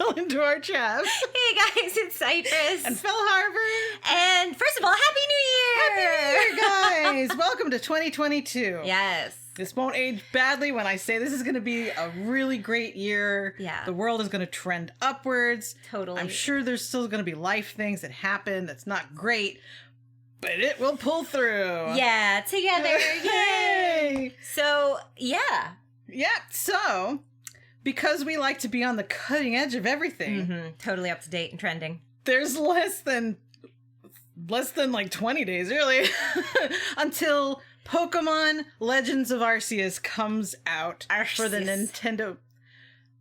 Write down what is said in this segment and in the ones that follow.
well into our chat. Hey guys, it's Cypress. And Phil Harvard. And first of all, Happy New Year! Happy New Year, guys! Welcome to 2022. Yes. This won't age badly when I say this is going to be a really great year. Yeah. The world is going to trend upwards. Totally. I'm sure there's still going to be life things that happen that's not great, but it will pull through. Yeah, together. Yay! So, yeah. Yeah, so, because we like to be on the cutting edge of everything. Mm-hmm. Totally up to date and trending. There's less than like 20 days, really, until Pokémon Legends of Arceus comes out for the Nintendo.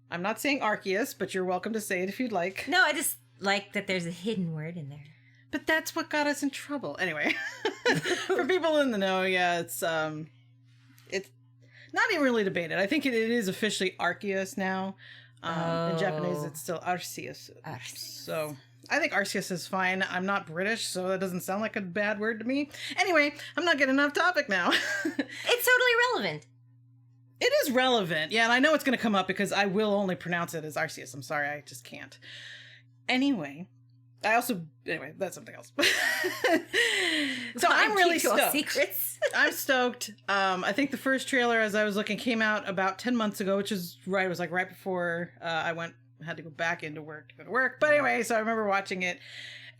I'm not saying Arceus, but you're welcome to say it if you'd like. No, I just like that there's a hidden word in there. But that's what got us in trouble. Anyway, for people in the know, yeah, it's not even really debated. I think it is officially Arceus now. In Japanese, it's still Arceus. So I think Arceus is fine. I'm not British, so that doesn't sound like a bad word to me. Anyway, I'm not getting off topic now. It's totally relevant. It is relevant. Yeah, and I know it's going to come up because I will only pronounce it as Arceus. I'm sorry, I just can't. Anyway, that's something else. So I'm really stoked. Secrets. I'm stoked. I think the first trailer, as I was looking, came out about 10 months ago, which is right. It was like right before I had to go back into work to go to work. But anyway, so I remember watching it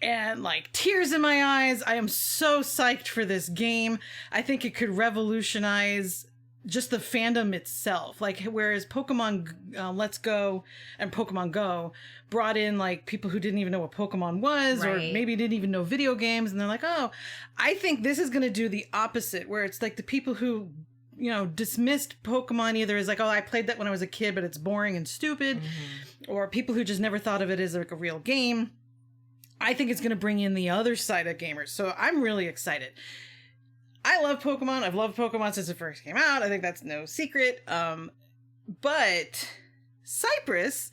and like tears in my eyes. I am so psyched for this game. I think it could revolutionize just the fandom itself. Like, whereas Pokemon Let's Go and Pokemon Go brought in like people who didn't even know what Pokemon was, right, or maybe didn't even know video games, and they're like, oh, I think this is going to do the opposite, where it's like the people who, you know, dismissed Pokemon either as like, oh, I played that when I was a kid, but it's boring and stupid, or people who just never thought of it as like a real game. I think it's going to bring in the other side of gamers. So I'm really excited. I love Pokemon. I've loved Pokemon since it first came out. I think that's no secret. But Cypress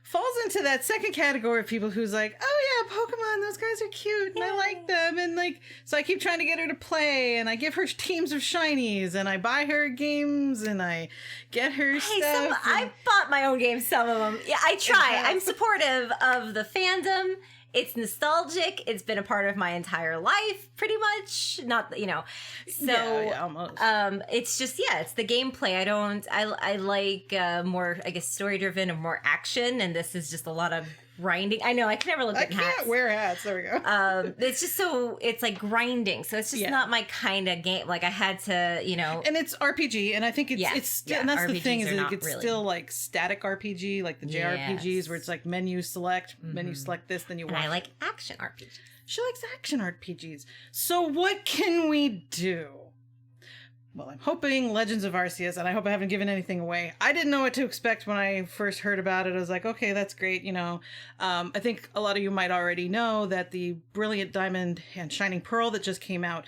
falls into that second category of people who's like, oh yeah, Pokemon, those guys are cute and I like them. And like, so I keep trying to get her to play and I give her teams of shinies and I buy her games and I get her stuff. I bought my own games, some of them. Yeah, I try. I'm supportive of the fandom. It's nostalgic. It's been a part of my entire life, pretty much. Not, you know. So, yeah, almost. It's just, yeah, it's the gameplay. I like more, I guess, story-driven or more action, and this is just a lot of grinding. I know, I can never look at hats. I can't wear hats. There we go. It's just so, it's like grinding. So it's just not my kind of game. Like I had to, you know. And it's RPG, and I think and that's RPGs the thing, is it's really still like static RPG, like the JRPGs, where it's like menu select this, then you watch. And I like action RPGs. She likes action RPGs. So what can we do? Well, I'm hoping Legends of Arceus, and I hope I haven't given anything away. I didn't know what to expect when I first heard about it. I was like, okay, that's great, you know. I think a lot of you might already know that the Brilliant Diamond and Shining Pearl that just came out,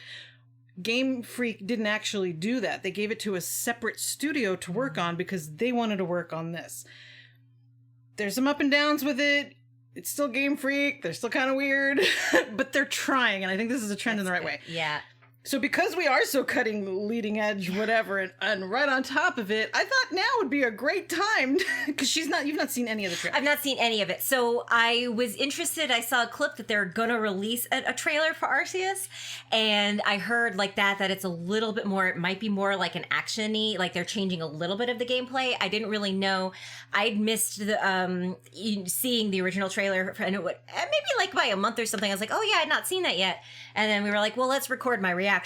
Game Freak didn't actually do that. They gave it to a separate studio to work on because they wanted to work on this. There's some up and downs with it. It's still Game Freak. They're still kind of weird, but they're trying, and I think this is a trend in the right way. Yeah. So because we are so cutting leading edge, whatever, and right on top of it, I thought now would be a great time because you've not seen any of the trailers. I've not seen any of it. So I was interested. I saw a clip that they're going to release a trailer for Arceus. And I heard like that it's a little bit more, it might be more like an action-y, like they're changing a little bit of the gameplay. I didn't really know. I'd missed the seeing the original trailer for maybe like by a month or something. I was like, oh yeah, I'd not seen that yet. And then we were like, well, let's record my reaction.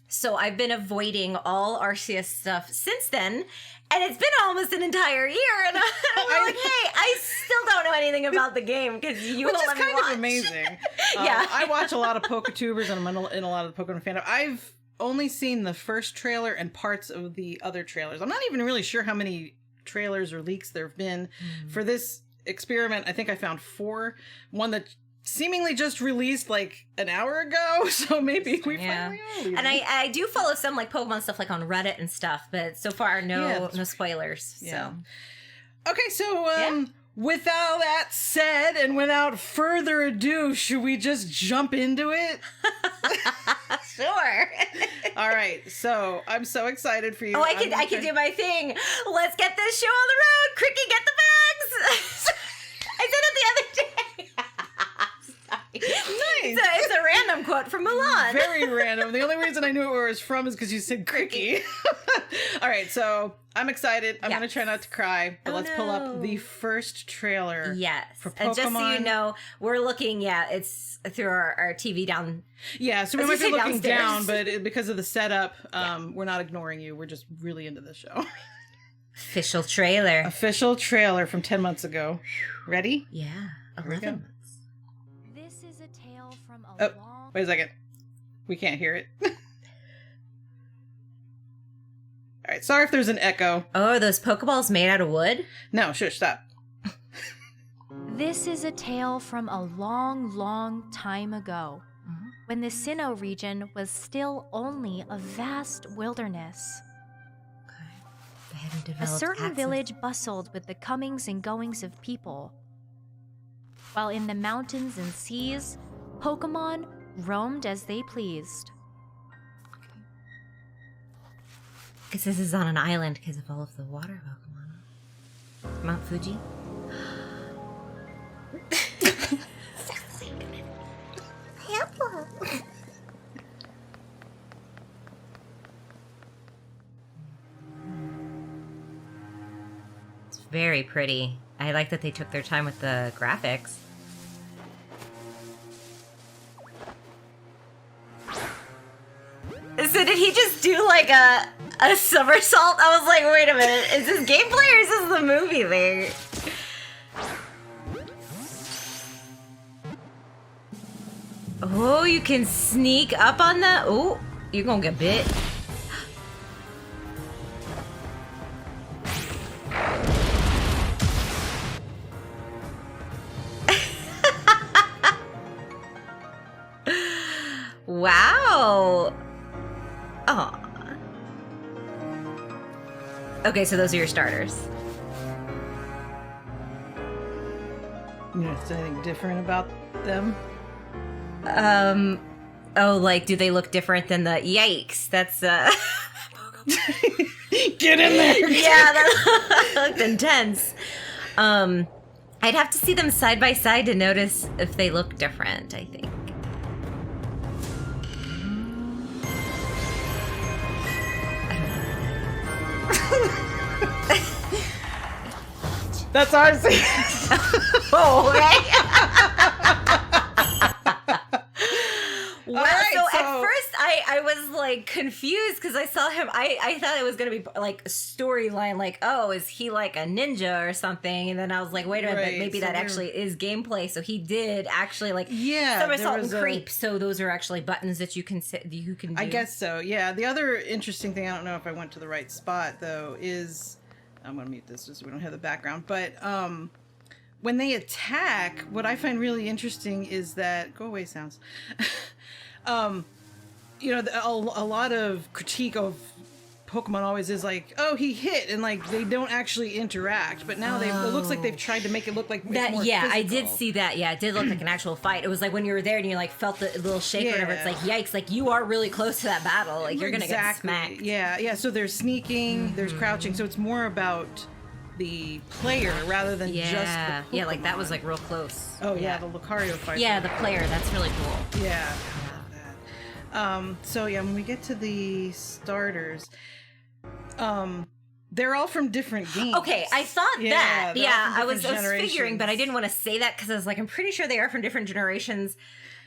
So I've been avoiding all Arceus stuff since then. And it's been almost an entire year. And I'm like, hey, I still don't know anything about the game because you Which will is let me kind watch. of amazing. Yeah. I watch a lot of PokeTubers and I'm in a lot of the Pokemon fandom. I've only seen the first trailer and parts of the other trailers. I'm not even really sure how many trailers or leaks there have been. For this experiment, I think I found 4. One that seemingly just released like an hour ago, so maybe we finally are leaving. And I do follow some like Pokemon stuff like on Reddit and stuff, but so far no spoilers. Yeah. So okay, so with all that said and without further ado, should we just jump into it? Sure. All right, so I'm so excited for you. Oh, I can do my thing. Let's get this show on the road. Cricky, get the bags. random quote from Milan. Very random. The only reason I knew where it was from is because you said Cricky. All right, so I'm excited. I'm going to try not to cry, but let's pull up the first trailer. Yes. For Pokemon. And just so you know, we're looking, it's through our TV down. Yeah, so we might be looking downstairs. down, but because of the setup, we're not ignoring you. We're just really into the show. Official trailer. Official trailer from 10 months ago. Ready? Yeah, 11 months. This is a tale from a long... Wait a second. We can't hear it. All right, sorry if there's an echo. Oh, are those Pokeballs made out of wood? No, shush, stop. This is a tale from a long, long time ago, when the Sinnoh region was still only a vast wilderness. A certain village bustled with the comings and goings of people, while in the mountains and seas, Pokemon roamed as they pleased. Because this is on an island because of all of the water Pokemon. Mount Fuji. It's very pretty. I like that they took their time with the graphics. So did he just do like a somersault? I was like, wait a minute, is this gameplay or is this the movie thing? Oh, you can sneak up on that. Oh, you're gonna get bit. Wow. Aw. Okay, so those are your starters. You notice anything different about them? Oh, like, do they look different than the... Yikes, that's, Get in there! Yeah, that looked intense. I'd have to see them side by side to notice if they look different, I think. That's Arceus. Oh, okay. Wow. Right, so at first I was like confused because I saw him. I thought it was going to be like a storyline, like, oh, is he like a ninja or something? And then I was like, wait a minute, but maybe that actually is gameplay. So he did actually like somersault and creep. So those are actually buttons that you can do. I guess so. Yeah. The other interesting thing, I don't know if I went to the right spot though, is I'm going to mute this just so we don't have the background. But when they attack, what I find really interesting is that go away sounds. You know, a lot of critique of Pokemon always is like, oh, he hit, and like they don't actually interact. But now it looks like they've tried to make it look like that. More yeah, physical. I did see that. Yeah, it did look like an actual fight. It was like when you were there and you like felt the little shake or whatever. It's like, yikes! Like you are really close to that battle. Like you're gonna get smacked. Yeah, yeah. So there's sneaking, there's crouching. So it's more about the player rather than just the Pokemon. Like that was like real close. Oh yeah, the Lucario fight. Yeah, the player. That's really cool. Yeah. So yeah, when we get to the starters, they're all from different games. Okay, I thought that. Yeah, I was generations. figuring, but I didn't want to say that because I was like, I'm pretty sure they are from different generations,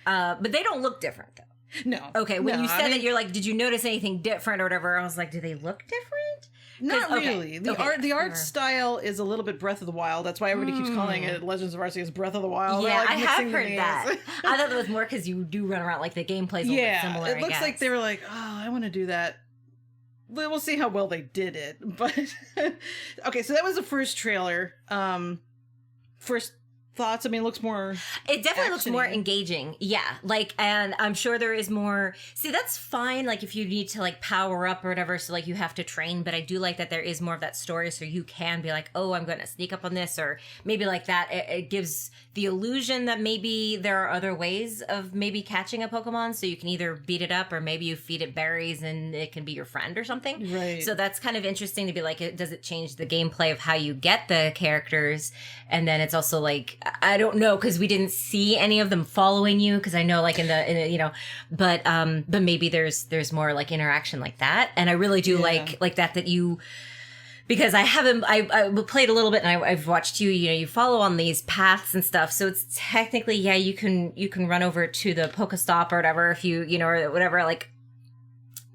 but they don't look different though. No. Okay, when you said that, you're like, did you notice anything different or whatever? I was like, do they look different? Not really. The art style is a little bit Breath of the Wild. That's why everybody keeps calling it Legends of Arceus Breath of the Wild. Yeah, like I have heard names. that. I thought that was more because you do run around like the gameplay's a little bit similar. It looks like they were like, oh, I want to do that. We'll see how well they did it. But okay, so that was the first trailer. First thoughts. I mean, it looks more. It definitely looks more action-y. engaging. Yeah, like, and I'm sure there is more. See, that's fine. Like, if you need to like power up or whatever, so like you have to train. But I do like that there is more of that story, so you can be like, oh, I'm going to sneak up on this, or maybe like that. It gives the illusion that maybe there are other ways of maybe catching a Pokemon. So you can either beat it up, or maybe you feed it berries and it can be your friend or something. Right. So that's kind of interesting to be like, does it change the gameplay of how you get the characters? And then it's also like, I don't know, because we didn't see any of them following you, because I know like in the you know, but maybe there's more like interaction like that, and I really do like that you, because I played a little bit, and I've watched you, you know, you follow on these paths and stuff, so it's technically, yeah, you can run over to the Pokestop or whatever if you know, or whatever, like,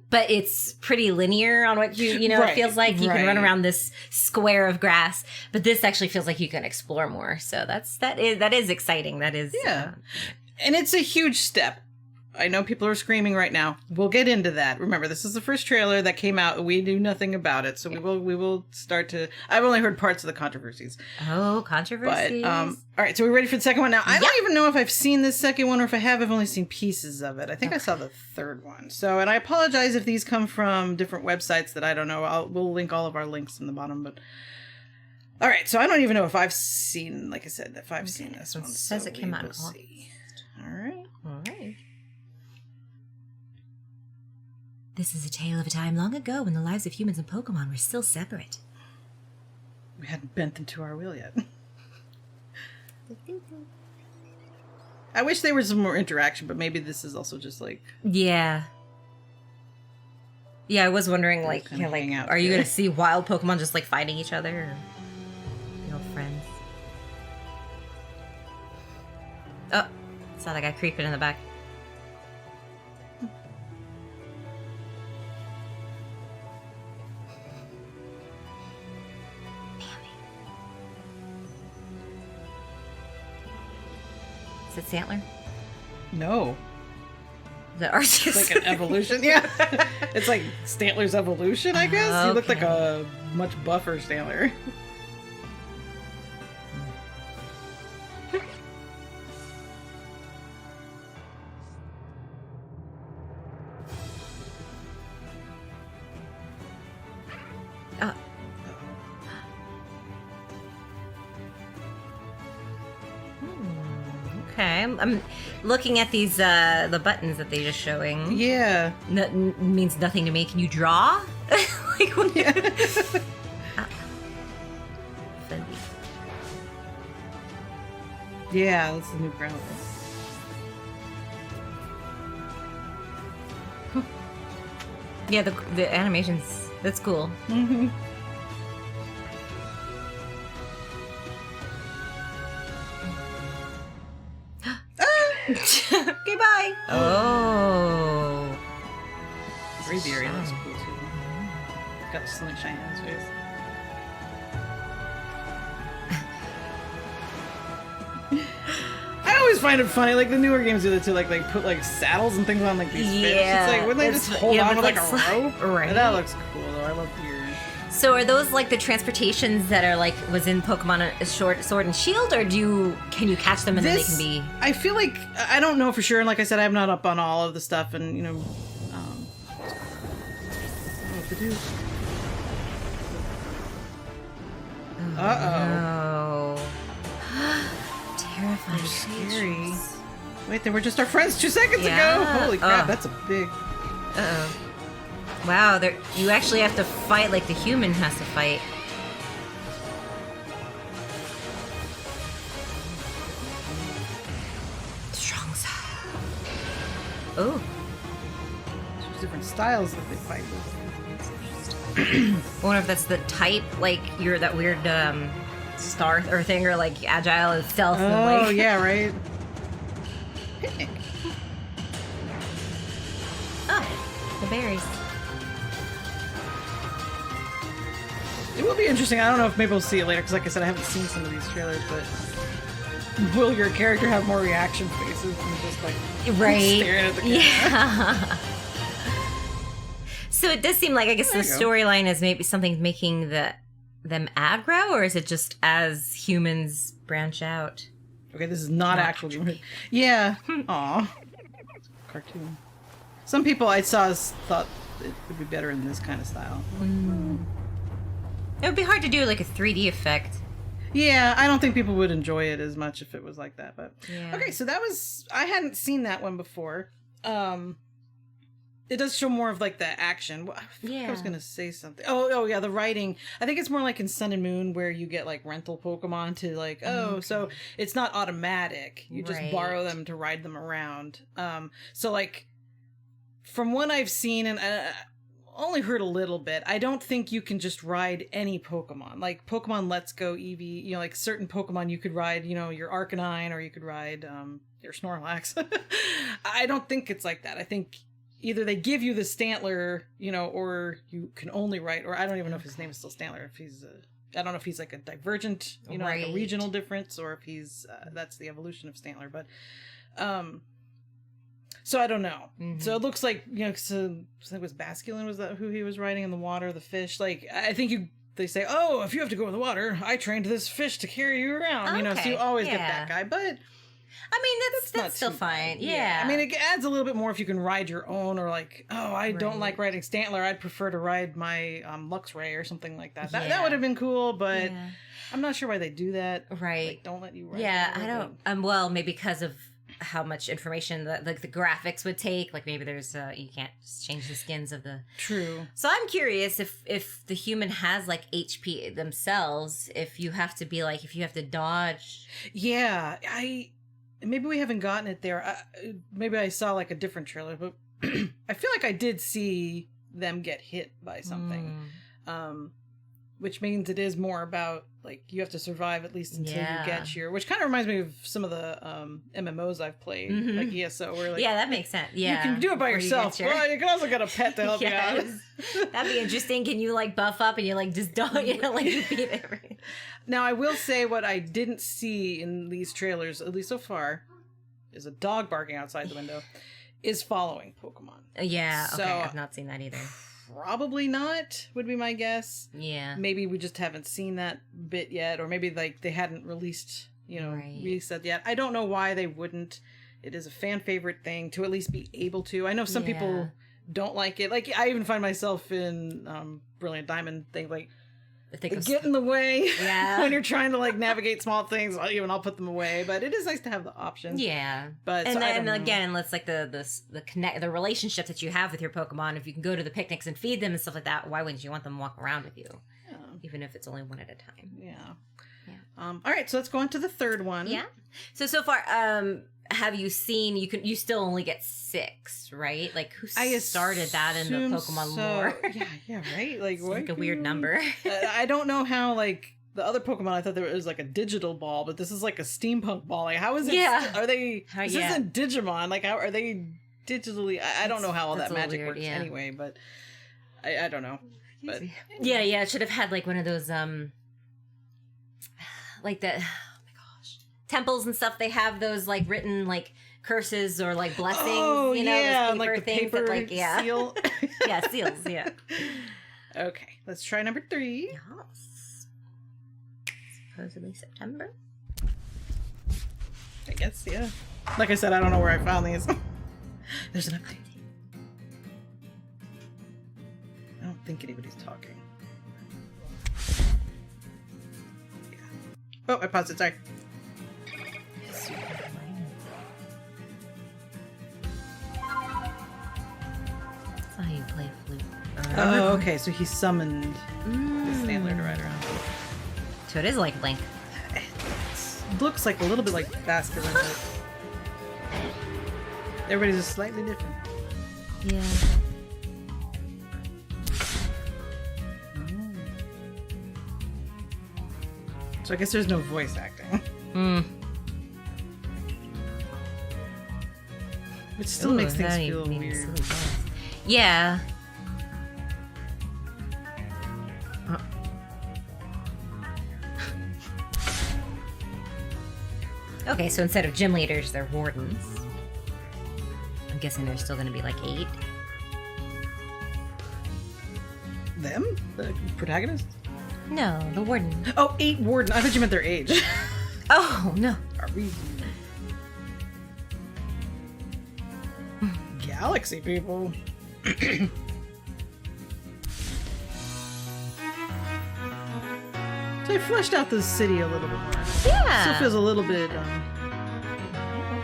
but it's pretty linear on what you know, it feels like you can run around this square of grass, but this actually feels like you can explore more, so that is exciting. That is, and it's a huge step. I know people are screaming right now. We'll get into that. Remember, this is the first trailer that came out. We knew nothing about it, so we will start to. I've only heard parts of the controversies. Oh, controversies! But all right, so we're ready for the second one now. I don't even know if I've seen this second one, or if I have. I've only seen pieces of it. I think I saw the third one. So, and I apologize if these come from different websites that I don't know. We'll link all of our links in the bottom. But all right, so I don't even know if I've seen. Like I said, if I've seen this one. It says it came out. All right. All right. This is a tale of a time long ago when the lives of humans and Pokemon were still separate. We hadn't bent them to our will yet. I wish there was some more interaction, but maybe this is also just like... Yeah. Yeah, I was wondering, like, are you going to see wild Pokemon just, like, fighting each other? Or, you know, friends? Oh, saw that guy creeping in the back. Is it Stantler? No. Is it Arceus? It's like an evolution. Yeah. It's like Stantler's evolution, I guess. Okay. He looked like a much buffer Stantler. Okay, I'm looking at these the buttons that they're just showing. Yeah, means nothing to me. Can you draw? Like, what? Yeah. Yeah, that's the new ground. Yeah, the animations. That's cool. Mm-hmm. Okay, bye. Oh. Braviary looks cool too. Got sunshine on his face. I always find it funny, like the newer games do that too, like they put like saddles and things on like these fish. It's like, wouldn't they just hold on with like a rope? Right. And that looks cool though. I love the ears. So are those like the transportations that are like was in Pokemon Sword and Shield, or can you catch them and then they can be? I feel like I don't know for sure, and like I said, I'm not up on all of the stuff, and you know, what to do. Oh. Terrifying. Scary. Wait, they were just our friends 2 seconds ago. Holy crap, that's a big. Uh-oh. Wow, you actually have to fight like the human has to fight. Strong side. Oh. There's different styles that they fight with. I wonder if that's the type, like you're that weird star or thing, or like agile and stealth. Oh, and, like... yeah, right. Oh, the berries. It will be interesting. I don't know if maybe we'll see it later, because like I said, I haven't seen some of these trailers, but will your character have more reaction faces than just like staring at the camera? Yeah. So it does seem like, I guess, the storyline is maybe something making them aggro, or is it just as humans branch out? Okay, this is not actual. Yeah. Aw. Cartoon. Some people I saw thought it would be better in this kind of style. Mm. It would be hard to do like a 3D effect. Yeah, I don't think people would enjoy it as much if it was like that. But yeah. Okay, so that was, I hadn't seen that one before. it does show more of like the action. I was gonna say something. Oh yeah, the writing. I think it's more like in Sun and Moon where you get like rental Pokemon to like so it's not automatic. You just borrow them to ride them around. So like from what I've seen and only heard a little bit, I don't think you can just ride any Pokemon. Like Pokemon Let's Go Eevee, you know, like certain Pokemon you could ride, you know, your Arcanine or you could ride your Snorlax. I don't think it's like that. I think either they give you the Stantler, you know, or you can only ride, or I don't even know if his name is still Stantler, if he's I don't know if he's like a divergent, you know, like a regional difference, or if he's that's the evolution of Stantler, but so I don't know. So it looks like, you know, so it was Basculin, was that who he was riding in the water, the fish? Like, I think they say, oh, if you have to go in the water, I trained this fish to carry you around, you know, so you always get that guy, but I mean, that's still fine. Yeah. I mean, it adds a little bit more if you can ride your own, or like, oh, I don't like riding Stantler. I'd prefer to ride my Luxray or something like that. That would have been cool, but I'm not sure why they do that. Right. Like, don't let you ride. Yeah, I don't. Well, maybe because of how much information the graphics would take. Like maybe there's you can't just change the skins of the. True. So I'm curious if the human has like HP themselves. If you have to dodge. Yeah, maybe we haven't gotten it there. Maybe I saw like a different trailer, but I feel like I did see them get hit by something. Which means it is more about like you have to survive at least until you get your, which kind of reminds me of some of the MMOs I've played, like ESO, where like that makes sense. Yeah, you can do it by yourself. Well, you can also get a pet to help you out. That'd be interesting. Can you like buff up and you like just don't like you beat everything? Now I will say what I didn't see in these trailers, at least so far, is a dog barking outside the window, is following Pokemon. Yeah, so, okay, I've not seen that either. Probably not, would be my guess. Yeah. Maybe we just haven't seen that bit yet, or maybe like they hadn't released, you know, reset yet. I don't know why they wouldn't. It is a fan favorite thing to at least be able to. I know some people don't like it. Like I even find myself in Brilliant Diamond thing like they get in the way when you're trying to like navigate small things. I'll put them away, but it is nice to have the option. Yeah, but and then again, let's like the relationship that you have with your Pokemon. If you can go to the picnics and feed them and stuff like that, why wouldn't you want them to walk around with you? Yeah. Even if it's only one at a time. Yeah. All right, so let's go on to the third one. Yeah. So far, have you seen? You still only get 6, right? Like who started that in the Pokemon lore? Yeah, right. Like it's like a weird number. I don't know how like the other Pokemon. I thought there was like a digital ball, but this is like a steampunk ball. Like how is it? Yeah. Are they? This isn't Digimon. Like how are they digitally? I don't know how all that magic works anyway, but I don't know. But yeah, it should have had like one of those like that. Temples and stuff, they have those like written like curses or like blessings, you know, those paper like the things paper that like seal. Seals, yeah. Okay, let's try number 3. Yes. Supposedly September. I guess, yeah. Like I said, I don't know where I found these. There's an update. I don't think anybody's talking. Yeah. Oh, I paused it, sorry. That's how you play flute. Oh, okay, so he summoned the Stantler to ride around. So it is like Link. It looks like a little bit like Basculin, but everybody's just slightly different. Yeah. So I guess there's no voice acting. Which still makes things feel weird. Yeah. Okay, so instead of gym leaders, they're wardens. I'm guessing there's still going to be like 8. Them? The protagonists? No, the warden. Oh, 8 warden. I thought you meant their age. Oh, no. Galaxy people. So they fleshed out the city a little bit more. Yeah. Still feels a little bit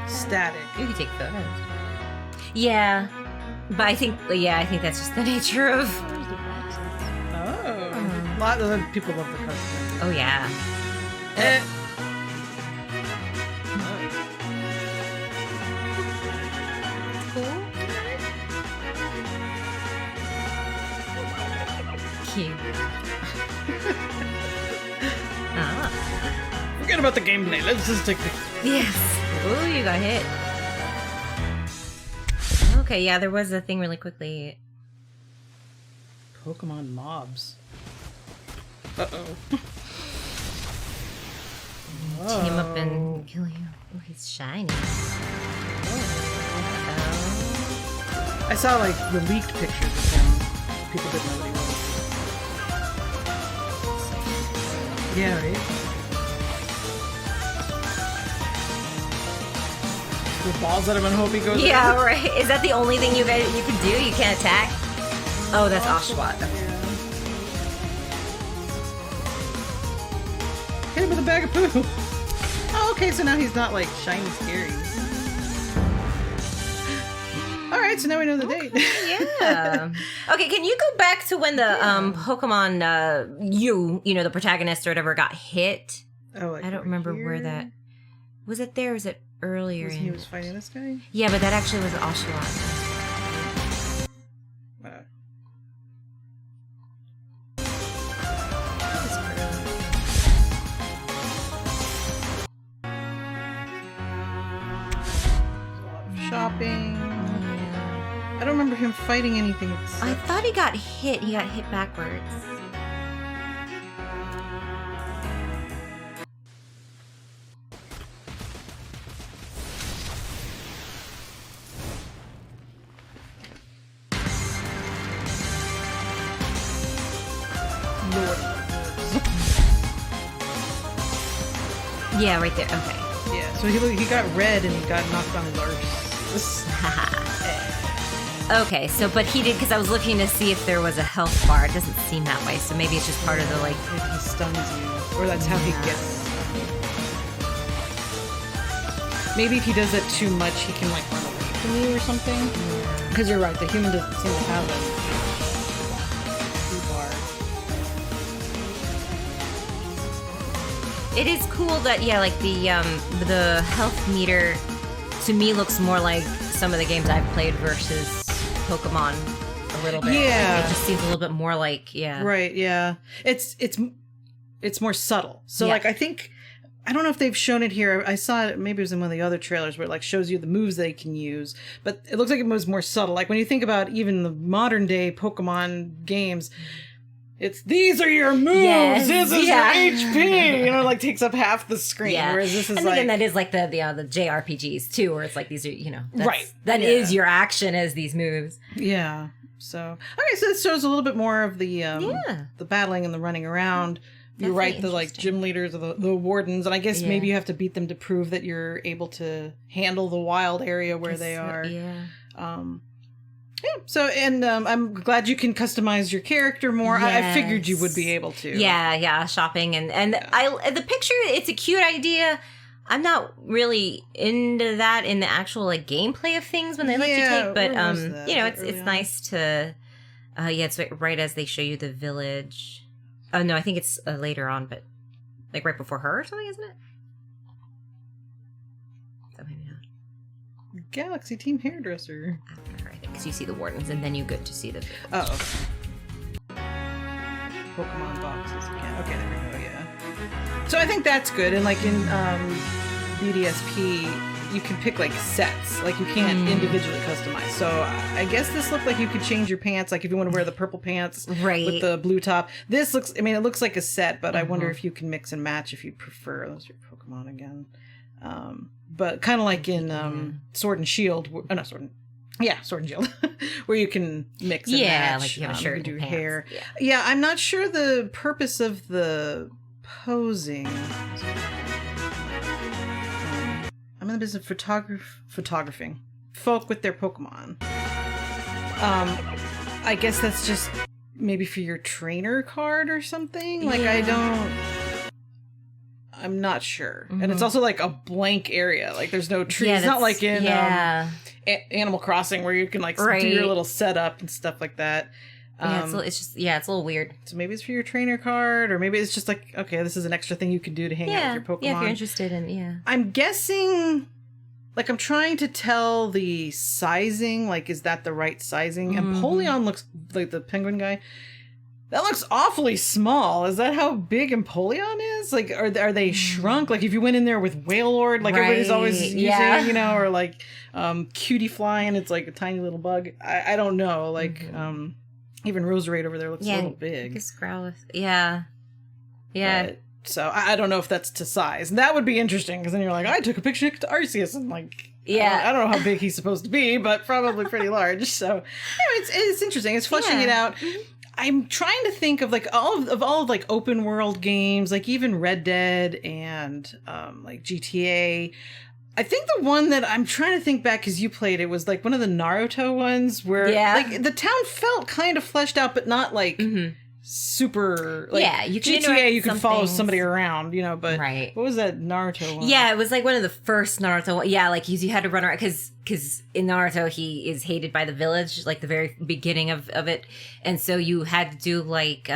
static. You can take photos. Yeah. But I think that's just the nature of. Oh, a lot of people love the custom. Oh yeah. Cute. Forget about the gameplay. Let's just take the. Yes. Ooh, you got hit. Okay, yeah, there was a thing really quickly. Pokemon mobs. Uh-oh. Team up and kill you. Oh, he's shiny. I saw like the leaked pictures of him. People didn't know what he was. Yeah, right? The balls at him and hope he goes. Yeah, in. right. Is that the only thing you can do? You can't attack? Oh, that's Oshawott. Yeah. Hit him with a bag of poo. Oh, okay, so now he's not like shiny scary. Alright, so now we know the date. Yeah. Okay, can you go back to when the Pokemon, the protagonist or whatever got hit? Oh, like I don't remember where that... Was it there or was it earlier? He was fighting this guy? Yeah, but that actually was Oshawott. Shopping. I don't remember him fighting anything. I thought he got hit. He got hit backwards. Lord. Yeah, right there. Okay. Yeah, so he got red and he got knocked on his arse. Okay, so but he did because I was looking to see if there was a health bar. It doesn't seem that way, so maybe it's just part of the like. Maybe he stuns you, or that's how he gets. Maybe if he does that too much, he can like run away from you or something. Because you're right, the human doesn't seem to have a bar. It is cool that like the health meter to me looks more like some of the games I've played versus Pokemon a little bit. Yeah, like, it just seems a little bit more like Right. Yeah, it's more subtle. So like I don't know if they've shown it here. I saw it, maybe it was in one of the other trailers where it like shows you the moves they can use, but it looks like it was more subtle. Like when you think about even the modern day Pokemon games, it's these are your moves, this is your HP, like takes up half the screen. Yeah. Whereas this is and like again, that is like the JRPGs too, where it's like these are right. That is your action as these moves. Yeah. So okay, so it shows a little bit more of the battling and the running around. You're right, the like gym leaders or the wardens, and I guess maybe you have to beat them to prove that you're able to handle the wild area where they are. Yeah. So and I'm glad you can customize your character more. Yes. I figured you would be able to. Yeah, shopping and the picture. It's a cute idea. I'm not really into that in the actual like gameplay of things when they let you take, but it's nice to. It's right as they show you the village. Oh, no, I think it's later on, but like right before her or something, isn't it? So maybe not. Galaxy Team Hairdresser. After her, I think, because you see the wardens and then you get to see the village. Oh, okay. Pokemon boxes again. Okay, there we go, yeah. So I think that's good. And like in BDSP, you can pick like sets. Like you can't individually customize. So I guess this looked like you could change your pants. Like if you want to wear the purple pants with the blue top. This looks, it looks like a set, but I wonder if you can mix and match if you prefer. Those are Pokemon again. But kind of like in Sword and Shield. Sword and Shield. Where you can mix and match. Yeah, like you have a shirt and do pants. Hair. Yeah, I'm not sure the purpose of the posing. I'm in the business of photographing folk with their Pokemon. I guess that's just maybe for your trainer card or something. Like I I'm not sure. And it's also like a blank area. Like there's no trees. Yeah, it's not like in yeah. Animal Crossing where you can like Right. do your little setup and stuff like that. Yeah, it's just it's a little weird. So maybe it's for your trainer card, or maybe it's just like, okay, this is an extra thing you can do to hang out with your Pokemon. Yeah, if you're interested in, I'm guessing, like, I'm trying to tell the sizing, like, is that the right sizing? And Empoleon looks like the penguin guy. That looks awfully small. Is that how big Empoleon is? Like, are they shrunk? Like, if you went in there with Wailord, like everybody's always using, you know, or like Cutie Fly, and it's like a tiny little bug. I don't know. Like, even Roserade over there looks a little big. Growlithe. Yeah. But, so I don't know if that's to size. And that would be interesting, because then you're like, I took a picture to Arceus, and like, I don't know how big he's supposed to be, but probably pretty large. So anyway, it's interesting. It's fleshing it out. I'm trying to think of like all of like open world games, like even Red Dead and like GTA. I think the one that I'm trying to think back, because you played it, was like one of the Naruto ones where like the town felt kind of fleshed out, but not like super like you can GTA. You can follow somebody around, you know. But what was that Naruto one? Yeah, it was like one of the first Naruto. Yeah, like you had to run around because in Naruto he is hated by the village, like the very beginning of it, and so you had to do like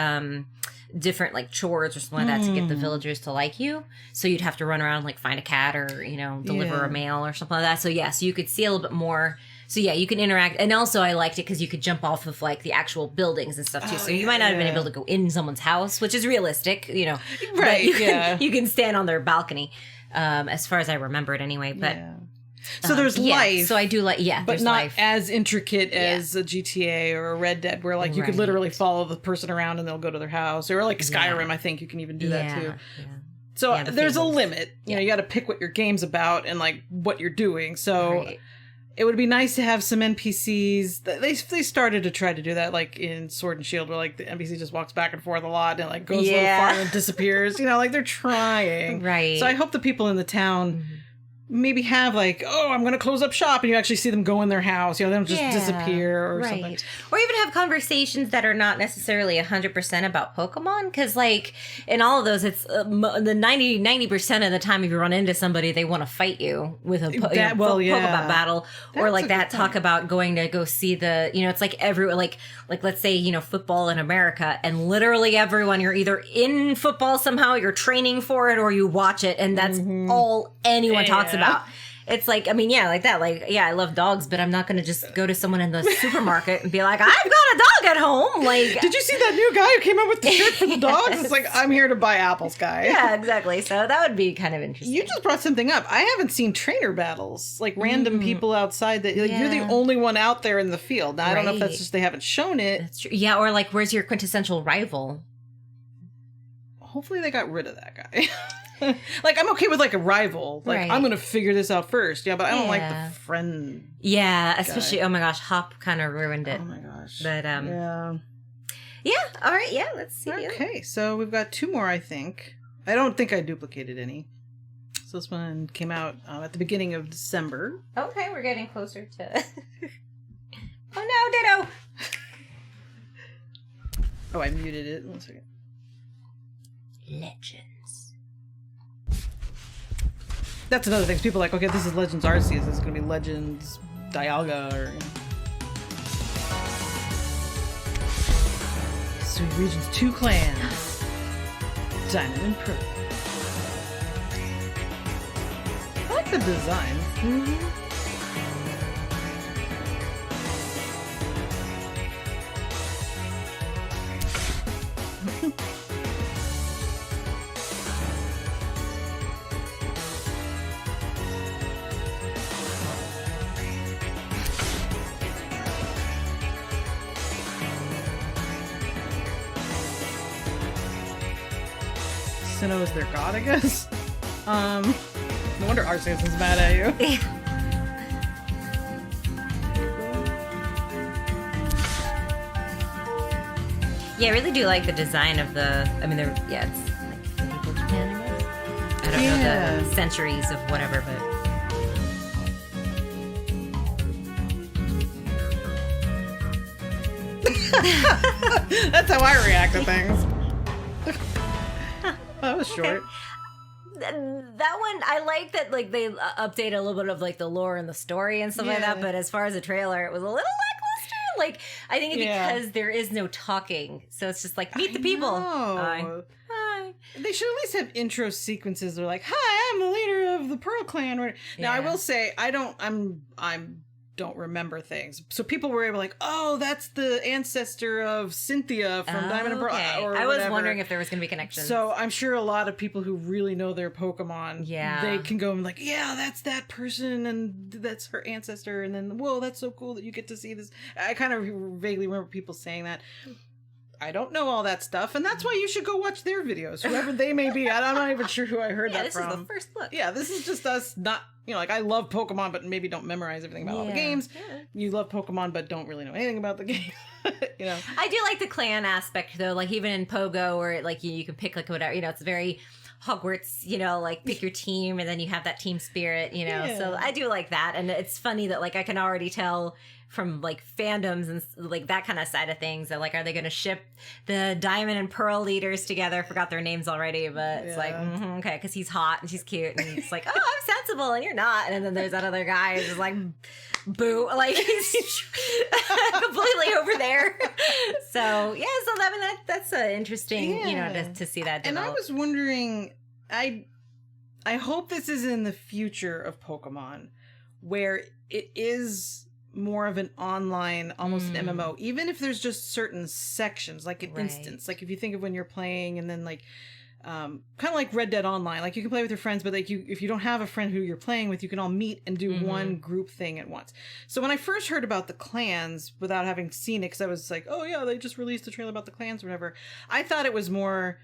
different like chores or something like that to get the villagers to like you. So you'd have to run around, like find a cat or, you know, deliver a mail or something like that. So so you could see a little bit more. So you can interact. And also I liked it because you could jump off of like the actual buildings and stuff too. So you might not have been able to go in someone's house, which is realistic, you know. Right. You can stand on their balcony, as far as I remember it anyway. But so there's life. So I do like, but not life. as intricate as a GTA or a Red Dead, where like you could literally follow the person around and they'll go to their house, or like Skyrim. I think you can even do that too. Yeah. So there's a limit. You know, you got to pick what your game's about and like what you're doing. So it would be nice to have some NPCs. They started to try to do that, like in Sword and Shield, where like the NPC just walks back and forth a lot and like goes a little far and then disappears. You know, like they're trying. Right. So I hope the people in the town maybe have like, oh, I'm going to close up shop, and you actually see them go in their house. You know, they don't just disappear or something. Or even have conversations that are not necessarily 100% about Pokemon, because like in all of those, it's the 90% of the time if you run into somebody, they want to fight you with a Pokemon battle. That's or like that talk about going to go see the, you know, it's like like let's say, you know, football in America, and literally everyone, you're either in football somehow, you're training for it, or you watch it, and that's all anyone talks about. It's like, I mean, like that. Like, I love dogs, but I'm not going to just go to someone in the supermarket and be like, I've got a dog at home. Like, did you see that new guy who came up with the shirt for the dogs? It's like, I'm here to buy apples, guy. Yeah, exactly. So that would be kind of interesting. You just brought something up. I haven't seen trainer battles, like random people outside that like, you're the only one out there in the field. Now, I don't know if that's just they haven't shown it. That's true. Yeah, or like, where's your quintessential rival? Hopefully they got rid of that guy. Like, I'm okay with like a rival. Like, I'm gonna figure this out first. Yeah, but I don't like the friend. Yeah, especially. Oh my gosh, Hop kind of ruined it. Oh my gosh. But yeah. All right. Yeah. Let's see. Okay, so we've got two more. I think. I don't think I duplicated any. So this one came out at the beginning of December. Okay, we're getting closer to. Oh no, Ditto. Oh, I muted it. 1 second. Legends. That's another thing. People are like, okay, this is Legends Arceus. This is going to be Legends Dialga or... You know. Sweet Regions 2 clans. Diamond and Pearl. I like the design. Sinnoh is their god, I guess. No wonder Arceus is mad at you. Yeah, I really do like the design of the. I mean, it's like medieval Japan, I guess. I don't know the centuries of whatever, but. That's how I react to things. That was short. that one, I like that, like, they update a little bit of, like, the lore and the story and stuff like that, but as far as a trailer, it was a little lackluster. Like, I think because there is no talking, so it's just like, meet the people. Hi. They should at least have intro sequences. They're like, "Hi, I'm the leader of the Pearl Clan." Now, I will say, I don't remember things. So people were able like, "Oh, that's the ancestor of Cynthia from Diamond and Pearl." Or I was whatever. wondering if there was going to be connections. So I'm sure a lot of people who really know their Pokemon, they can go and like, "Yeah, that's that person, and that's her ancestor." And then, whoa, that's so cool that you get to see this. I kind of vaguely remember people saying that. I don't know all that stuff, and that's why you should go watch their videos, whoever they may be. I'm not even sure who I heard that from. This is the first look. Yeah, this is just us not, like, I love Pokemon, but maybe don't memorize everything about all the games. Yeah. You love Pokemon, but don't really know anything about the game. I do like the clan aspect, though, like, even in Pogo, where, like, you can pick, like, whatever, it's very Hogwarts, like, pick your team, and then you have that team spirit, so I do like that, and it's funny that, like, I can already tell from, like, fandoms and, like, that kind of side of things that, like, are they going to ship the Diamond and Pearl leaders together? Forgot their names already, but it's like, okay, because he's hot and she's cute, and it's like, oh, I'm sensible and you're not, and then there's that other guy who's just like, boo, like, he's completely over there. So yeah, so I mean that's interesting, to see that develop. And I was wondering, I hope this is in the future of Pokemon, where it is more of an online, almost an MMO, even if there's just certain sections, like an instance, like if you think of when you're playing, and then like kind of like Red Dead Online, like you can play with your friends, but like if you don't have a friend who you're playing with, you can all meet and do one group thing at once. So when I first heard about the clans, without having seen it, because I was like, oh yeah, they just released a trailer about the clans or whatever, I thought it was more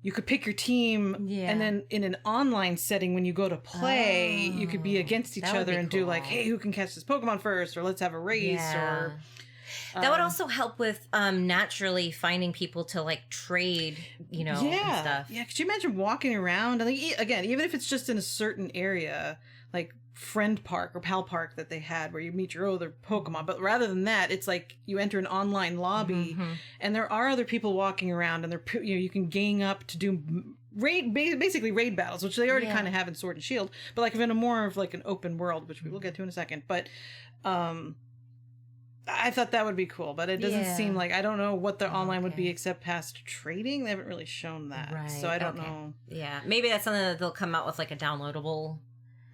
you could pick your team, and then in an online setting, when you go to play, you could be against each other and do like, hey, who can catch this Pokemon first, or let's have a race, or that would also help with naturally finding people to like trade, and stuff. Yeah, could you imagine walking around? And like, again, even if it's just in a certain area, like Friend Park or Pal Park that they had, where you meet your other Pokemon, but rather than that, it's like you enter an online lobby, and there are other people walking around, and they're you can gang up to do basically raid battles, which they already kind of have in Sword and Shield, but like in a more of like an open world, which we will get to in a second. But I thought that would be cool, but it doesn't seem like, I don't know what the online would be except past trading. They haven't really shown that, so I don't know. Yeah, maybe that's something that they'll come out with, like a downloadable.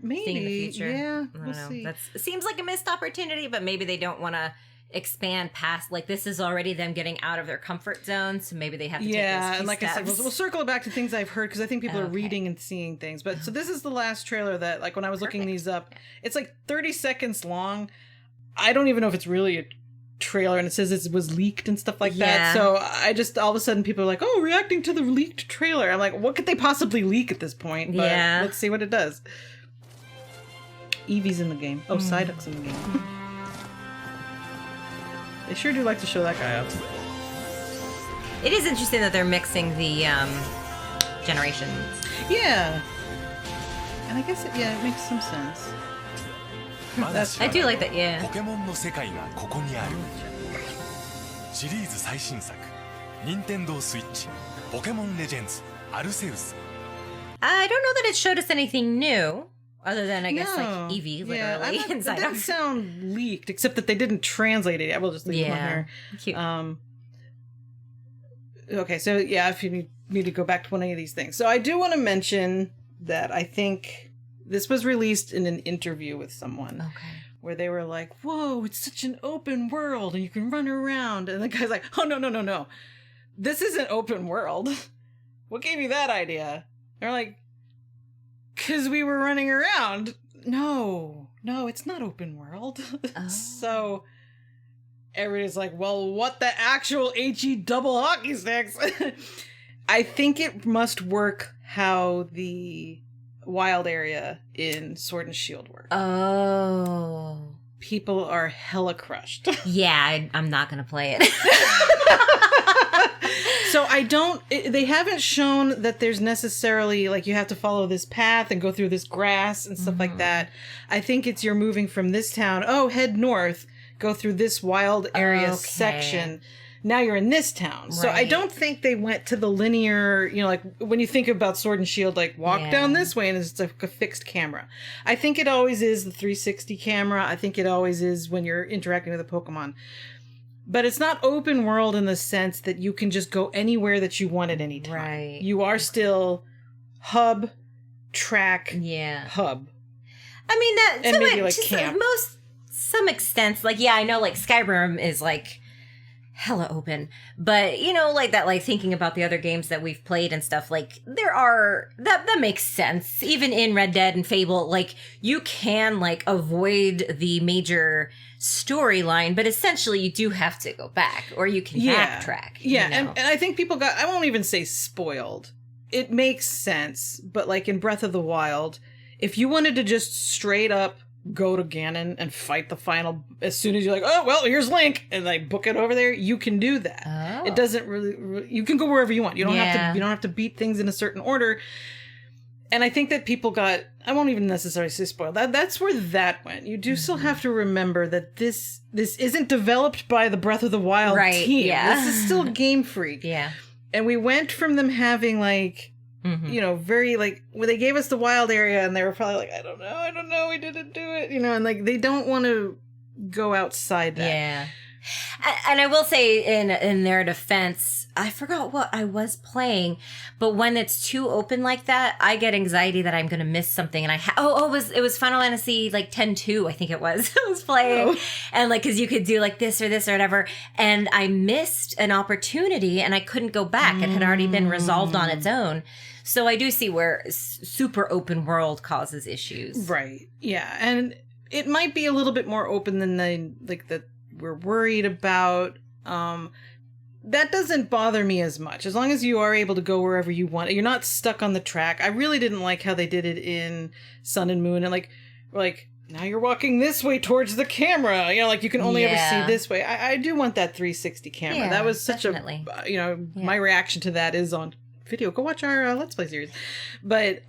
Maybe, thing in the future. Yeah, we'll see. It seems like a missed opportunity, but maybe they don't want to expand past, like, this is already them getting out of their comfort zone, so maybe they have to take those few and like steps. I said, we'll circle it back to things I've heard, because I think people are reading and seeing things. But so this is the last trailer that, like, when I was looking these up, it's like 30 seconds long. I don't even know if it's really a trailer, and it says it was leaked and stuff like that. So I just, all of a sudden people are like, oh, reacting to the leaked trailer. I'm like, what could they possibly leak at this point? But let's see what it does. Eevee's in the game. Oh, Psyduck's in the game. They sure do like to show that guy up. It is interesting that they're mixing the generations. Yeah. And I guess it makes some sense. I do like that, Pokémon の世界がここにある。シリーズ最新作、Nintendo Switch、Pokémon Legends、Arceus。 I don't know that it showed us anything new. Other than, I guess, like, Eevee, literally. It didn't sound leaked, except that they didn't translate it. I will just leave it on here. Cute. Okay, so, if you need to go back to one of these things. So I do want to mention that I think this was released in an interview with someone. Okay. Where they were like, whoa, it's such an open world, and you can run around. And the guy's like, oh, no. This isn't open world. What gave you that idea? They're like, because we were running around. No, it's not open world. So everybody's like, well, what the actual HE double hockey sticks? I think it must work how the wild area in Sword and Shield works. Oh. People are hella crushed. Yeah, I'm not going to play it. So they haven't shown that there's necessarily, like, you have to follow this path and go through this grass and stuff like that. I think it's you're moving from this town, head north, go through this wild area section. now you're in this town. So I don't think they went to the linear, you know, like when you think about Sword and Shield, like walk down this way and it's like a fixed camera. I think it always is the 360 camera. I think it always is when you're interacting with a Pokemon. But it's not open world in the sense that you can just go anywhere that you want at any time. Right. You are still hub, track, hub. I mean, that and to maybe it, like to camp. some extent, like, yeah, I know, like, Skyrim is, like, hella open. But, you know, like, that, like, thinking about the other games that we've played and stuff, like, there are, that makes sense. Even in Red Dead and Fable, like, you can, like, avoid the major storyline, but essentially you do have to go back, or you can backtrack. Yeah, you know? and I think people got, I won't even say spoiled. It makes sense, but, like, in Breath of the Wild, if you wanted to just straight up go to Ganon and fight the final, as soon as you're like, oh, well, here's Link, and like book it over there, you can do that. Oh. It doesn't really, you can go wherever you want. You don't have to beat things in a certain order. And I think that people got, I won't even necessarily say spoiled. That's where that went. You do still have to remember that this isn't developed by the Breath of the Wild team. Yeah. This is still Game Freak. Yeah. And we went from them having like, you know, very like, when they gave us the wild area and they were probably like, I don't know, we didn't do it, you know, and like they don't want to go outside that. Yeah. And I will say in their defense, I forgot what I was playing, but when it's too open like that, I get anxiety that I'm going to miss something. And it was Final Fantasy like 10-2, I think it was. I was playing and like, cause you could do like this or whatever. And I missed an opportunity and I couldn't go back. It had already been resolved on its own. So I do see where super open world causes issues. Right. Yeah. And it might be a little bit more open than that we're worried about. That doesn't bother me as much. As long as you are able to go wherever you want. You're not stuck on the track. I really didn't like how they did it in Sun and Moon. And like now you're walking this way towards the camera. You know, like you can only ever see this way. I do want that 360 camera. Yeah, that was such definitely. My reaction to that is on video. Go watch our Let's Play series. But,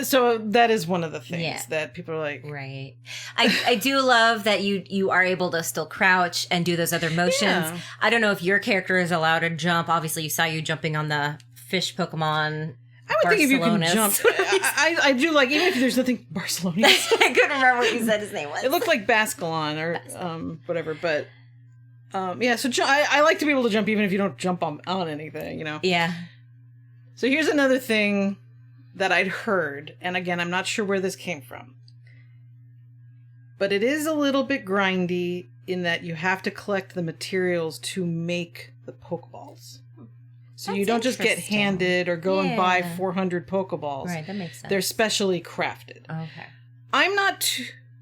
so that is one of the things that people are like, right. I do love that you are able to still crouch and do those other motions. Yeah. I don't know if your character is allowed to jump. Obviously, you saw you jumping on the fish Pokemon. I would think if you can jump, I do like, even if there's nothing Barcelona. I couldn't remember what you said his name was. It looked like Basculon or whatever, but yeah. So I like to be able to jump even if you don't jump on anything, you know. Yeah. So here's another thing that I'd heard, and again, I'm not sure where this came from, but it is a little bit grindy in that you have to collect the materials to make the Pokeballs. So you don't just get handed or go and buy 400 Pokeballs. Right, that makes sense. They're specially crafted. Okay. I'm not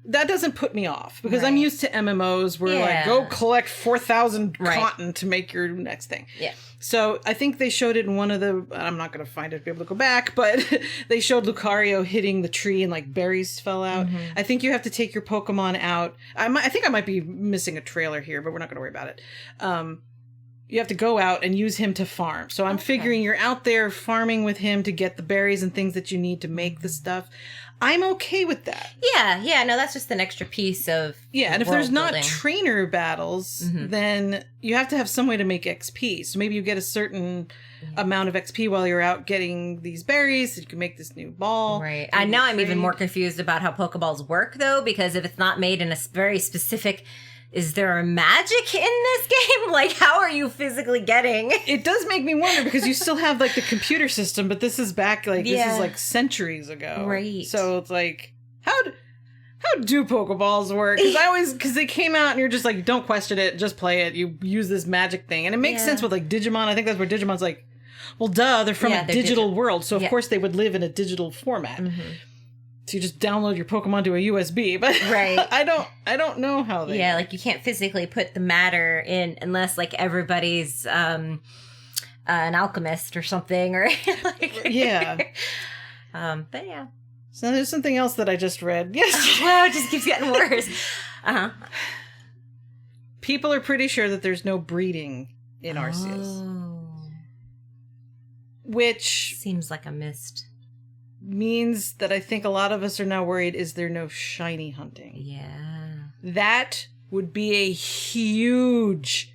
that doesn't put me off because I'm used to MMOs where like go collect 4,000 cotton to make your next thing. Yeah. So I think they showed it in one of the, I'm not going to find it to be able to go back, but they showed Lucario hitting the tree and like berries fell out. I think you have to take your Pokemon out. I think I might be missing a trailer here, but we're not going to worry about it. You have to go out and use him to farm. So I'm figuring you're out there farming with him to get the berries and things that you need to make the stuff. I'm okay with that. Yeah, no, that's just an extra piece of and if there's not building. trainer battles, then you have to have some way to make XP. So maybe you get a certain amount of XP while you're out getting these berries, so you can make this new ball. Right. And now I'm even more confused about how Pokeballs work, though, because if it's not made in a very specific... Is there a magic in this game? Like, how are you physically getting? It does make me wonder because you still have like the computer system, but this is back like this is like centuries ago, right? So it's like how do Pokeballs work? Because they came out and you're just like, don't question it, just play it. You use this magic thing, and it makes sense with like Digimon. I think that's where Digimon's like, well, duh, they're from a digital world, so of course they would live in a digital format. So you just download your Pokemon to a USB, but I don't know how they work. Like you can't physically put the matter in unless like everybody's an alchemist or something or like but yeah. So there's something else that I just read. Yes. Well, it just keeps getting worse. People are pretty sure that there's no breeding in Arceus. Which seems like a missed. Means that I think a lot of us are now worried, is there no shiny hunting? Yeah. That would be a huge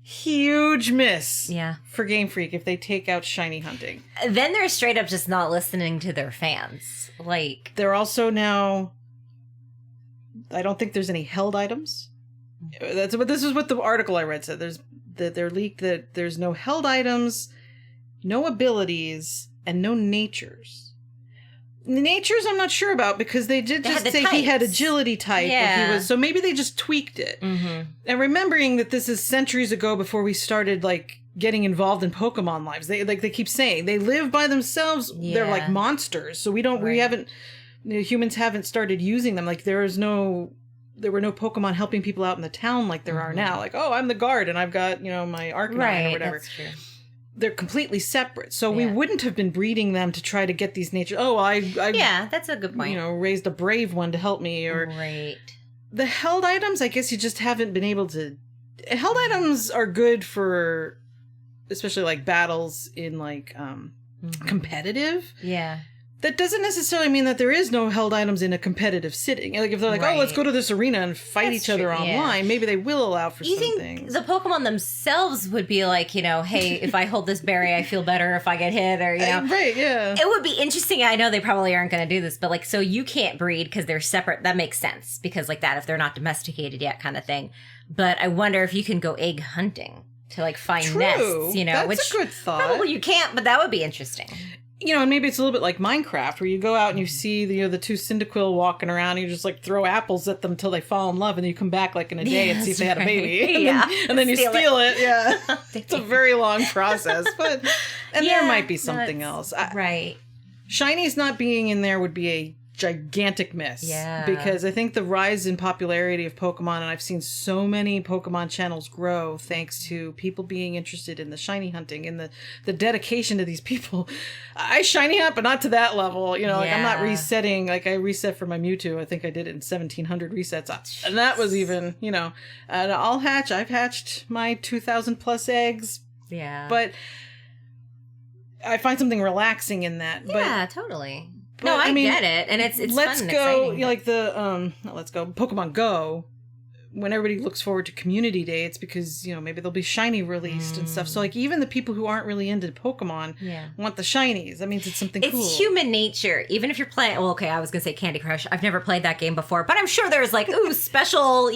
huge miss Yeah. for Game Freak if they take out shiny hunting. Then they're straight up just not listening to their fans. Like, They're also now, I don't think there's any held items. This is what the article I read said. They're leaked that there's no held items, no abilities, and no natures. The natures I'm not sure about because they did They just had the say he had types. agility type. Yeah. So maybe they just tweaked it. And remembering that this is centuries ago before we started like getting involved in Pokemon lives. They keep saying they live by themselves. They're Yeah. like monsters. So we Right. haven't, humans haven't started using them. Like there were no Pokemon helping people out in the town like there are now. Like, oh, I'm the guard and I've got, my Arcanine or whatever. That's true. They're completely separate. So we Yeah. wouldn't have been breeding them to try to get these nature. Oh, I Yeah, that's a good point. raised a brave one to help me. Or Right. the held items, I guess you just haven't been able to. Held items are good for, especially like battles in like competitive. Yeah. That doesn't necessarily mean that there is no held items in a competitive sitting. Like if they're like, oh, let's Right. go to this arena and fight That's each other true, yeah. online, maybe they will allow for You some think things. the Pokemon themselves would be like, hey, if I hold this berry, I feel better if I get hit, or, Right, yeah. It would be interesting. I know they probably aren't going to do this, but like, so you can't breed because they're separate. That makes sense because like that, if they're not domesticated yet kind of thing. But I wonder if you can go egg hunting to like find True. nests, That's which a good thought. probably you can't, but that would be interesting. And maybe it's a little bit like Minecraft, where you go out and you see the two Cyndaquil walking around, and you just like throw apples at them until they fall in love, and then you come back like in a day and see if they had a that's baby, right. and, Yeah. then, and then you steal it. Yeah, it's a Damn. very long process, but there Yeah, might be no, something it's- else. Right. Shinies not being in there would be a gigantic miss. Yeah. Because I think the rise in popularity of Pokemon, and I've seen so many Pokemon channels grow thanks to people being interested in the shiny hunting and the dedication to these people. I shiny hunt, but not to that level. Like I'm not Yeah. resetting. Like I reset for my Mewtwo. I think I did it in 1700 resets. And that was even, and I've hatched my 2000 plus eggs, Yeah. but I find something relaxing in that. yeah, totally. but, No, I I mean, get it, and it's let's fun and go, exciting, like the not let's go Pokemon Go. When everybody looks forward to Community Day, it's because maybe there'll be shiny released and stuff. So like even the people who aren't really into Pokemon Yeah. want the shinies. That means it's something It's cool. human nature. Even if you're playing, well, okay, I was gonna say Candy Crush. I've never played that game before, but I'm sure there's like, ooh, special,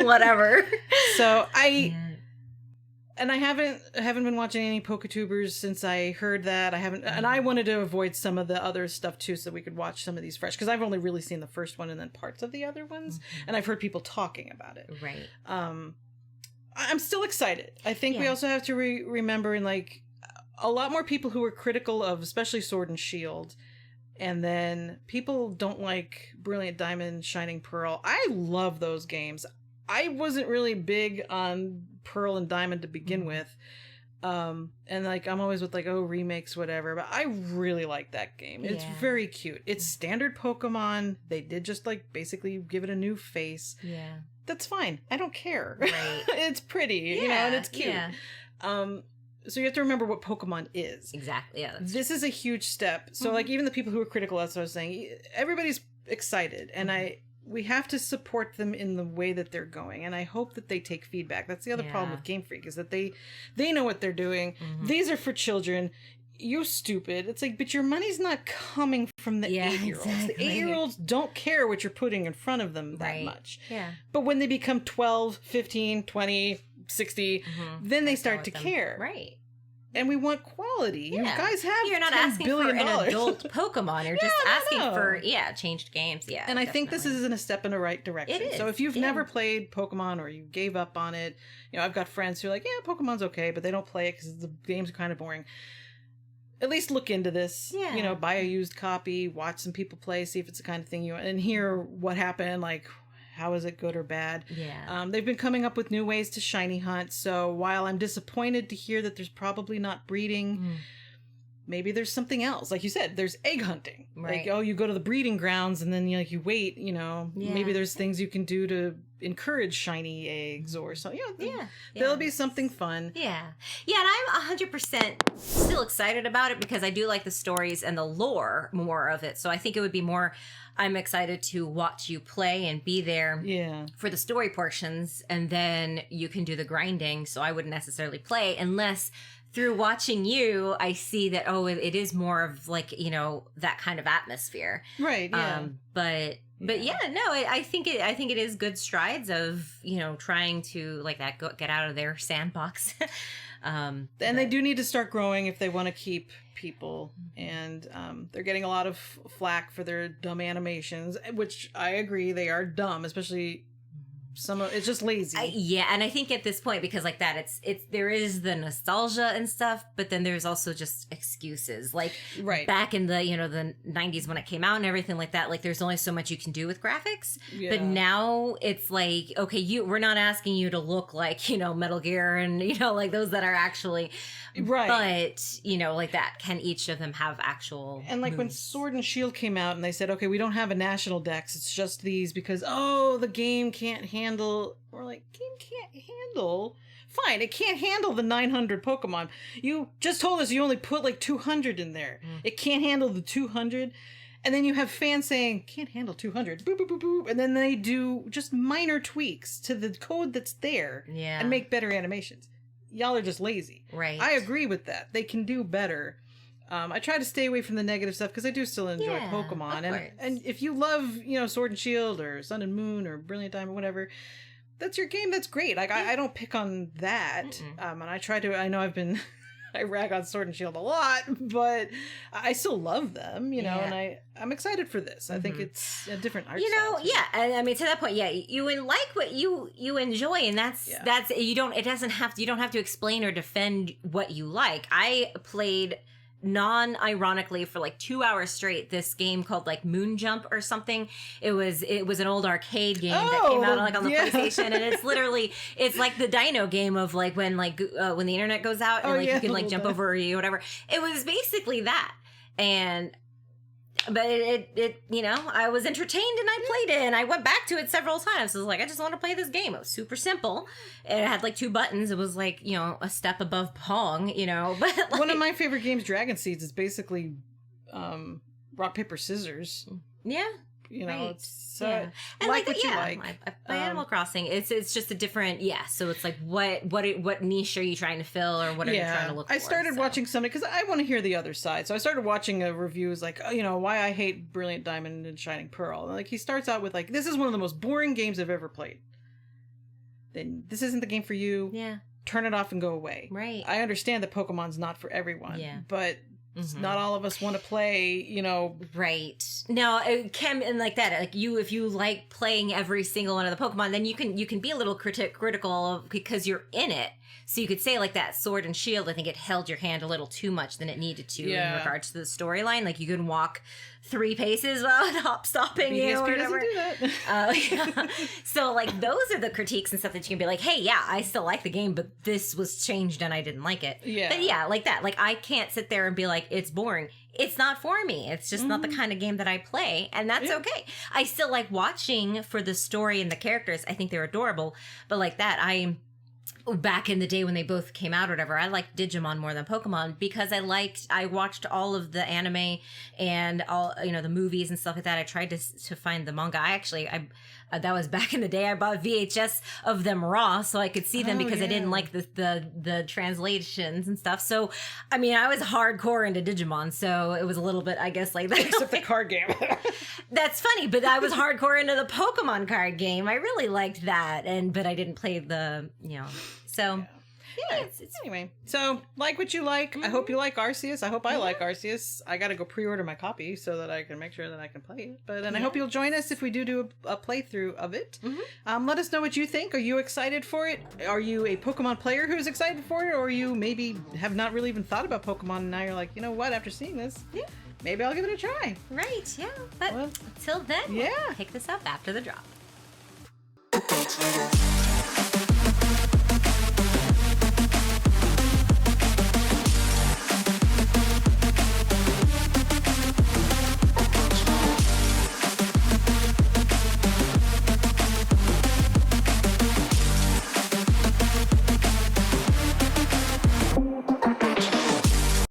whatever. So and I haven't been watching any Poketubers since I heard that. I haven't, and I wanted to avoid some of the other stuff too, so we could watch some of these fresh. Because I've only really seen the first one and then parts of the other ones, and I've heard people talking about it. Right. I'm still excited. I think we Yeah. also have to remember, in like a lot more people who were critical of, especially Sword and Shield, and then people don't like Brilliant Diamond, Shining Pearl. I love those games. I wasn't really big on Pearl and Diamond to begin with. And like I'm always with like, oh, remakes, whatever, but I really like that game. It's Yeah. very cute. It's standard Pokemon. They did just like basically give it a new face. Yeah. That's fine. I don't care. Right. It's pretty, and it's cute. Yeah. So you have to remember what Pokemon is. Exactly. Yeah. That's This is a huge step. So like even the people who are critical, that's what I was saying, everybody's excited, and we have to support them in the way that they're going, and I hope that they take feedback. That's the other problem Yeah. with Game Freak, is that they know what they're doing. These are for children. You stupid. It's like, but your money's not coming from the 8-year-olds. exactly. The 8-year-olds don't care what you're putting in front of them that Right. much. Yeah. But when they become 12, 15, 20, 60, then they Gotta go start with to them. care. Right. And we want quality. You Yeah. guys have You're not $10 asking for billion. an adult Pokemon. You're just No, asking no. for changed games. Yeah. And I think this definitely. is a step in the right direction. It So is, if you've yeah. never played Pokemon or you gave up on it, I've got friends who are like, yeah, Pokemon's okay, but they don't play it because the games are kind of boring. At least look into this. Yeah. Buy a used copy, watch some people play, see if it's the kind of thing you want, and hear what happened, like how is it good or bad. Yeah. They've been coming up with new ways to shiny hunt, so while I'm disappointed to hear that there's probably not breeding, maybe there's something else. Like you said, there's egg hunting. Right. Like, oh, you go to the breeding grounds and then you wait, maybe there's things you can do to encourage shiny eggs or something. There'll be something fun. Yeah. Yeah, and I'm 100% still excited about it because I do like the stories and the lore more of it. So I think it would be more, I'm excited to watch you play and be there for the story portions, and then you can do the grinding. So I wouldn't necessarily play unless through watching you, I see that, it is more of like, that kind of atmosphere. Right, yeah. But yeah, no, I think it is good strides of, trying to like that, get out of their sandbox. And they do need to start growing if they want to keep people. And they're getting a lot of flack for their dumb animations, which I agree, they are dumb, especially it's just lazy. And I think at this point, because like that, it's there is the nostalgia and stuff, but then there's also just excuses. Like back in the the 90s when it came out and everything like that, like there's only so much you can do with graphics. Yeah. But now it's like, okay, we're not asking you to look like Metal Gear and like those that are actually but like that. Can each of them have actual and like moves? When Sword and Shield came out and they said, okay, we don't have a national dex, it's just these because the game can't handle. We're like, game can't handle. Fine, it can't handle the 900 Pokemon. You just told us you only put like 200 in there. It can't handle the 200. And then you have fans saying, can't handle 200. Boop, boop, boop, boop. And then they do just minor tweaks to the code that's there and make better animations. Y'all are just lazy. Right. I agree with that. They can do better. I try to stay away from the negative stuff because I do still enjoy Pokemon. And if you love, Sword and Shield or Sun and Moon or Brilliant Diamond, whatever, that's your game. That's great. Like, I don't pick on that. And I try to, I know I rag on Sword and Shield a lot, but I still love them, and I'm excited for this. I think it's a different art style. And I mean, to that point, you like what you enjoy, and that's, you don't have to explain or defend what you like. I played non-ironically for like 2 hours straight this game called like Moon Jump or something. It was an old arcade game that came out like on the PlayStation, and it's like the Dino game of like when the internet goes out and you can like jump over you or whatever. It was basically that. But it I was entertained and I played it and I went back to it several times. So I was like, I just want to play this game. It was super simple. It had like 2 buttons. It was like, a step above Pong, but like, one of my favorite games, Dragon Seeds, is basically rock, paper, scissors. Yeah. It's and like what you like. I play Animal Crossing. It's just a different, so it's like what niche are you trying to fill, or what are you trying to look for? I started watching somebody because I want to hear the other side. So I started watching a review like, why I hate Brilliant Diamond and Shining Pearl. And like he starts out with like, this is one of the most boring games I've ever played. Then this isn't the game for you. Yeah. Turn it off and go away. Right. I understand that Pokemon's not for everyone. Yeah. But not all of us want to play, Right. No, Kim, and like that, like if you like playing every single one of the Pokemon, then you can be a little critical because you're in it. So you could say like that Sword and Shield, I think it held your hand a little too much than it needed to in regards to the storyline. Like you can walk 3 paces while hop-stopping, or whatever. Doesn't do that. So like those are the critiques and stuff that you can be like, hey, I still like the game, but this was changed and I didn't like it. Yeah. But like that. Like I can't sit there and be like, it's boring. It's not for me. It's just not the kind of game that I play, and that's okay. I still like watching for the story and the characters. I think they're adorable, but like that, back in the day when they both came out or whatever, I liked Digimon more than Pokemon because I watched all of the anime and all, the movies and stuff like that. I tried to find the manga. That was back in the day. I bought VHS of them raw so I could see them because I didn't like the translations and stuff. So, I mean, I was hardcore into Digimon, so it was a little bit, I guess, like that. Except the card game. That's funny, but I was hardcore into the Pokemon card game. I really liked that, but I didn't play the, so... Yeah, anyway, so like what you like. I hope you like Arceus. I hope I like Arceus. I got to go pre-order my copy so that I can make sure that I can play it. But I hope you'll join us if we do a playthrough of it. Let us know what you think. Are you excited for it? Are you a Pokemon player who's excited for it, or you maybe have not really even thought about Pokemon and now you're like, you know what? After seeing this, maybe I'll give it a try. Right? Yeah. But until then, we'll pick this up after the drop.